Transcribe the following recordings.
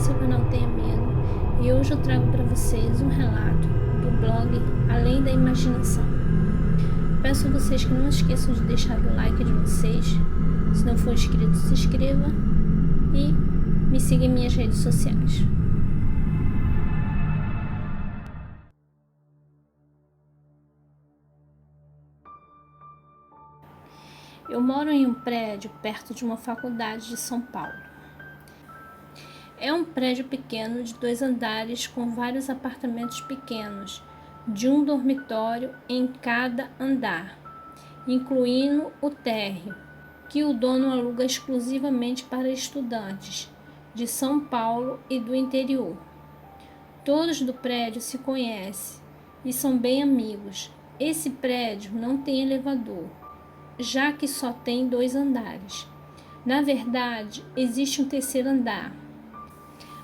seu canal Tenha Medo, e hoje eu trago para vocês um relato do blog Além da Imaginação. Peço a vocês que não esqueçam de deixar o like de vocês, se não for inscrito se inscreva e me siga em minhas redes sociais. Eu moro em um prédio perto de uma faculdade de São Paulo. É um prédio pequeno de 2 andares com vários apartamentos pequenos, de um dormitório em cada andar, incluindo o térreo, que o dono aluga exclusivamente para estudantes de São Paulo e do interior. Todos do prédio se conhecem e são bem amigos. Esse prédio não tem elevador, já que só tem 2 andares. Na verdade, existe um 3º andar,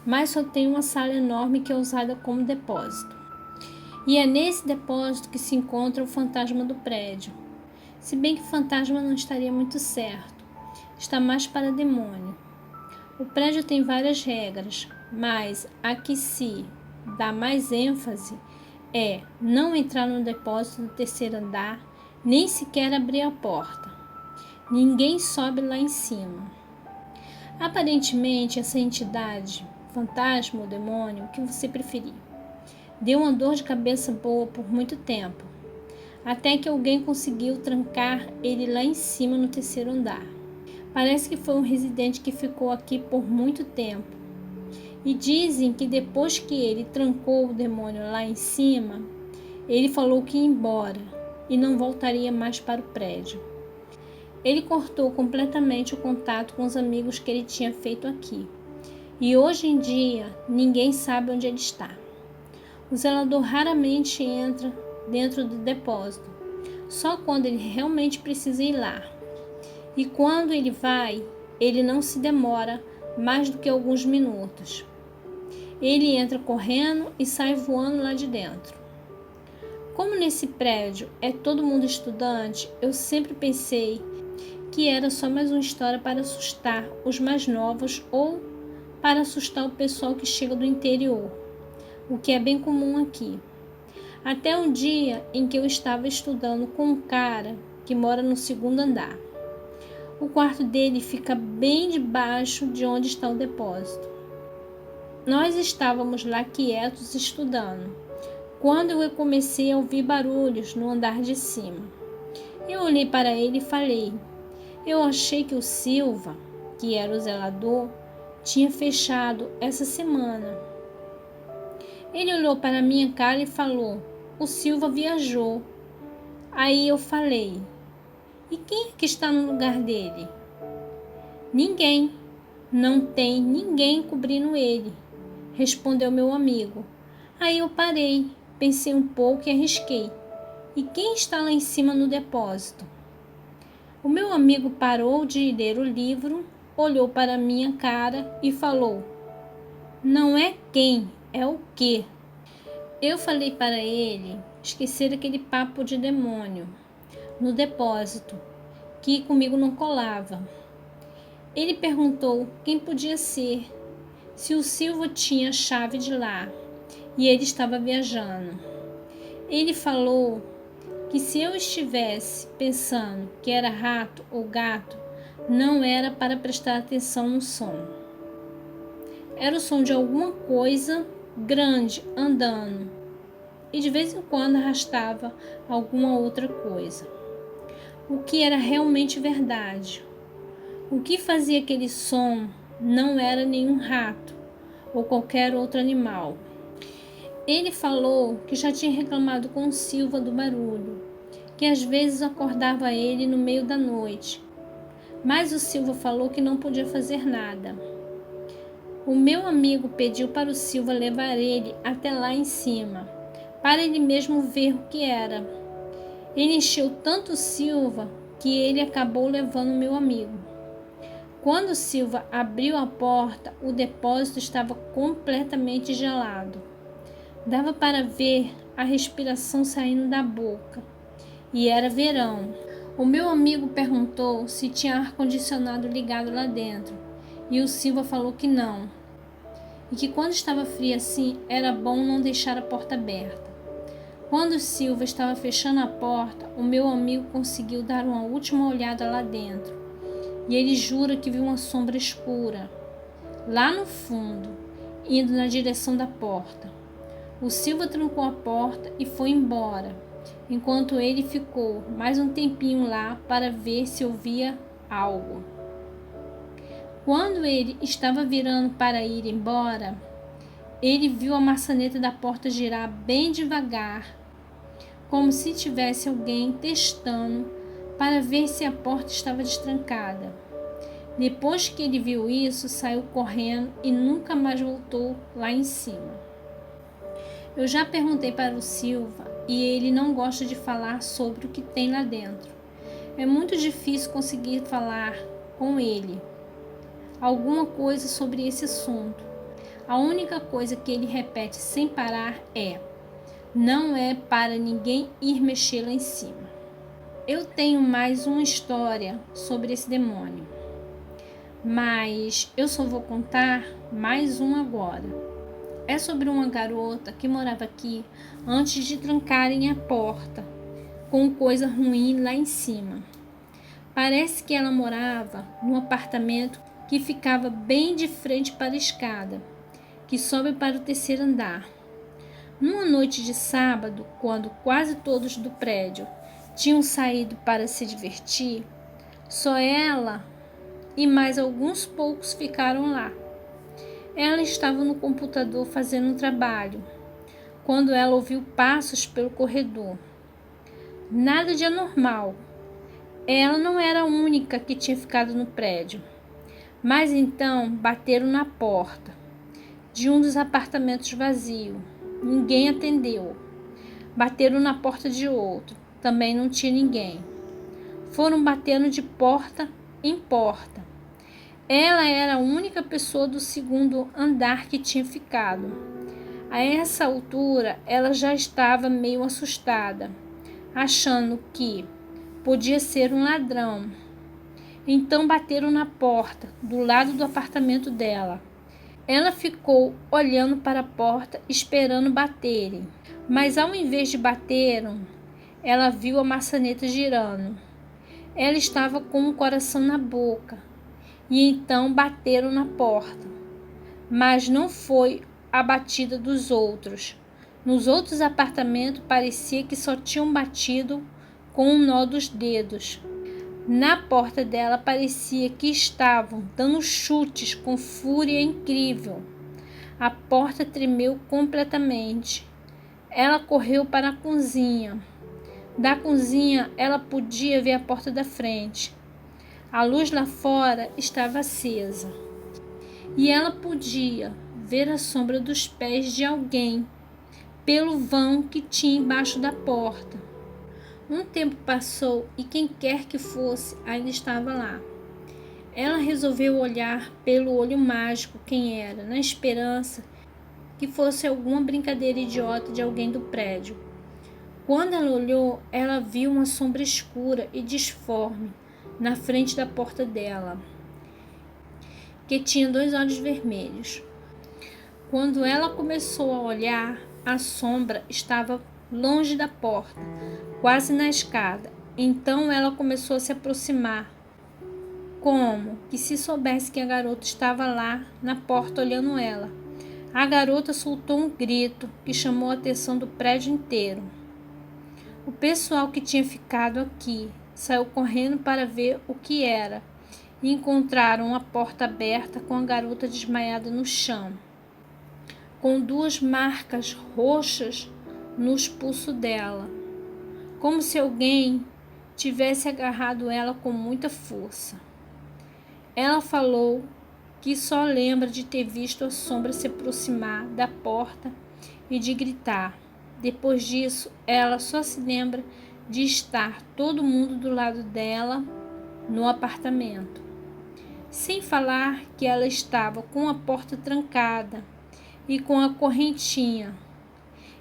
mas só tem uma sala enorme que é usada como depósito. E é nesse depósito que se encontra o fantasma do prédio. Se bem que fantasma não estaria muito certo, está mais para demônio. O prédio tem várias regras, mas a que se dá mais ênfase é não entrar no depósito do 3º andar, nem sequer abrir a porta. Ninguém sobe lá em cima. Aparentemente, essa entidade, fantasma ou demônio, o que você preferir, deu uma dor de cabeça boa por muito tempo, até que alguém conseguiu trancar ele lá em cima no 3º andar. Parece que foi um residente que ficou aqui por muito tempo. E dizem que depois que ele trancou o demônio lá em cima, ele falou que ia embora e não voltaria mais para o prédio. Ele cortou completamente o contato com os amigos que ele tinha feito aqui. E hoje em dia, ninguém sabe onde ele está. O zelador raramente entra dentro do depósito, só quando ele realmente precisa ir lá. E quando ele vai, ele não se demora mais do que alguns minutos. Ele entra correndo e sai voando lá de dentro. Como nesse prédio é todo mundo estudante, eu sempre pensei que era só mais uma história para assustar os mais novos ou para assustar o pessoal que chega do interior, o que é bem comum aqui. Até um dia em que eu estava estudando com um cara que mora no 2º andar. O quarto dele fica bem debaixo de onde está o depósito. Nós estávamos lá quietos estudando, quando eu comecei a ouvir barulhos no andar de cima. Eu olhei para ele e falei: eu achei que o Silva, que era o zelador, tinha fechado essa semana. Ele olhou para minha cara e falou: o Silva viajou. Aí eu falei: e quem é que está no lugar dele? Ninguém. Não tem ninguém cobrindo ele, respondeu meu amigo. Aí eu parei, pensei um pouco e arrisquei: e quem está lá em cima no depósito? O meu amigo parou de ler o livro, olhou para minha cara e falou: não é quem, é o quê? Eu falei para ele esquecer aquele papo de demônio no depósito, que comigo não colava. Ele perguntou quem podia ser, se o Silva tinha a chave de lá e ele estava viajando. Ele falou que se eu estivesse pensando que era rato ou gato, não era para prestar atenção no som. Era o som de alguma coisa grande andando e de vez em quando arrastava alguma outra coisa. O que era realmente verdade. O que fazia aquele som não era nenhum rato ou qualquer outro animal. Ele falou que já tinha reclamado com o Silva do barulho, que às vezes acordava ele no meio da noite, mas o Silva falou que não podia fazer nada. O meu amigo pediu para o Silva levar ele até lá em cima, para ele mesmo ver o que era. Ele encheu tanto o Silva que ele acabou levando meu amigo. Quando Silva abriu a porta, o depósito estava completamente gelado. Dava para ver a respiração saindo da boca. E era verão. O meu amigo perguntou se tinha ar-condicionado ligado lá dentro, e o Silva falou que não. e que quando estava fria assim, era bom não deixar a porta aberta. Quando Silva estava fechando a porta, o meu amigo conseguiu dar uma última olhada lá dentro, e ele jura que viu uma sombra escura, lá no fundo, indo na direção da porta. O Silva trancou a porta e foi embora, enquanto ele ficou mais um tempinho lá para ver se ouvia algo. Quando ele estava virando para ir embora, ele viu a maçaneta da porta girar bem devagar, como se tivesse alguém testando para ver se a porta estava destrancada. Depois que ele viu isso, saiu correndo e nunca mais voltou lá em cima. Eu já perguntei para o Silva e ele não gosta de falar sobre o que tem lá dentro. É muito difícil conseguir falar com ele alguma coisa sobre esse assunto. A única coisa que ele repete sem parar é: não é para ninguém ir mexer lá em cima. Eu tenho mais uma história sobre esse demônio, mas eu só vou contar mais uma agora. É sobre uma garota que morava aqui antes de trancarem a porta com coisa ruim lá em cima. Parece que ela morava num apartamento que ficava bem de frente para a escada, que sobe para o terceiro andar. Numa noite de sábado, quando quase todos do prédio tinham saído para se divertir, só ela e mais alguns poucos ficaram lá. Ela estava no computador fazendo um trabalho, quando ela ouviu passos pelo corredor. Nada de anormal. Ela não era a única que tinha ficado no prédio. Mas então bateram na porta de um dos apartamentos vazios. Ninguém atendeu. Bateram na porta de outro. Também não tinha ninguém. Foram batendo de porta em porta. Ela era a única pessoa do segundo andar que tinha ficado. A essa altura, ela já estava meio assustada, achando que podia ser um ladrão. Então bateram na porta do lado do apartamento dela. Ela ficou olhando para a porta, esperando baterem. Mas ao invés de baterem, ela viu a maçaneta girando. Ela estava com o coração na boca. E então bateram na porta. Mas não foi a batida dos outros. Nos outros apartamentos parecia que só tinham batido com um nó dos dedos. Na porta dela parecia que estavam dando chutes com fúria incrível. A porta tremeu completamente. Ela correu para a cozinha. Da cozinha ela podia ver a porta da frente. A luz lá fora estava acesa. E ela podia ver a sombra dos pés de alguém pelo vão que tinha embaixo da porta. Um tempo passou e quem quer que fosse ainda estava lá. Ela resolveu olhar pelo olho mágico quem era, na esperança que fosse alguma brincadeira idiota de alguém do prédio. Quando ela olhou, ela viu uma sombra escura e disforme na frente da porta dela, que tinha 2 olhos vermelhos. Quando ela começou a olhar, a sombra estava longe da porta, quase na escada. Então ela começou a se aproximar, como que se soubesse que a garota estava lá na porta olhando ela. A garota soltou um grito que chamou a atenção do prédio inteiro. O pessoal que tinha ficado aqui saiu correndo para ver o que era e encontraram a porta aberta com a garota desmaiada no chão, com 2 marcas roxas nos pulsos dela, como se alguém tivesse agarrado ela com muita força. Ela falou que só lembra de ter visto a sombra se aproximar da porta e de gritar. Depois disso, ela só se lembra de estar todo mundo do lado dela no apartamento. Sem falar que ela estava com a porta trancada e com a correntinha,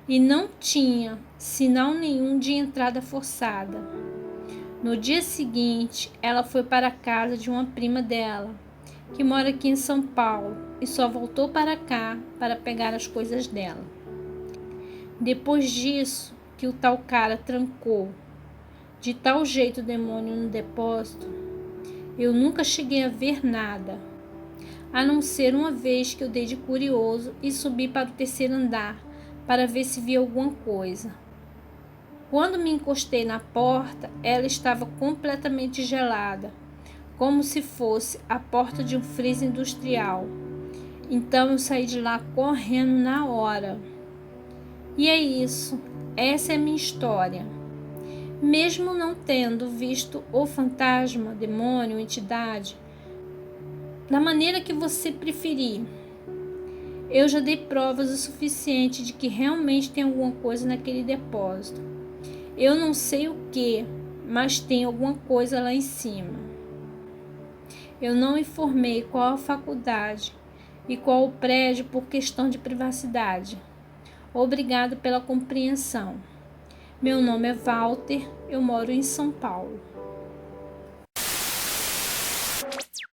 e não tinha sinal nenhum de entrada forçada. No dia seguinte, ela foi para a casa de uma prima dela que mora aqui em São Paulo e só voltou para cá para pegar as coisas dela. Depois disso, que o tal cara trancou de tal jeito o demônio no depósito, eu nunca cheguei a ver nada, a não ser uma vez que eu dei de curioso e subi para o terceiro andar para ver se via alguma coisa. Quando me encostei na porta, ela estava completamente gelada, como se fosse a porta de um freezer industrial. Então eu saí de lá correndo na hora. E é isso, essa é a minha história. Mesmo não tendo visto o fantasma, demônio, entidade, da maneira que você preferir, eu já dei provas o suficiente de que realmente tem alguma coisa naquele depósito. Eu não sei o que, mas tem alguma coisa lá em cima. Eu não informei qual a faculdade e qual o prédio por questão de privacidade. Obrigado pela compreensão. Meu nome é Walter, eu moro em São Paulo.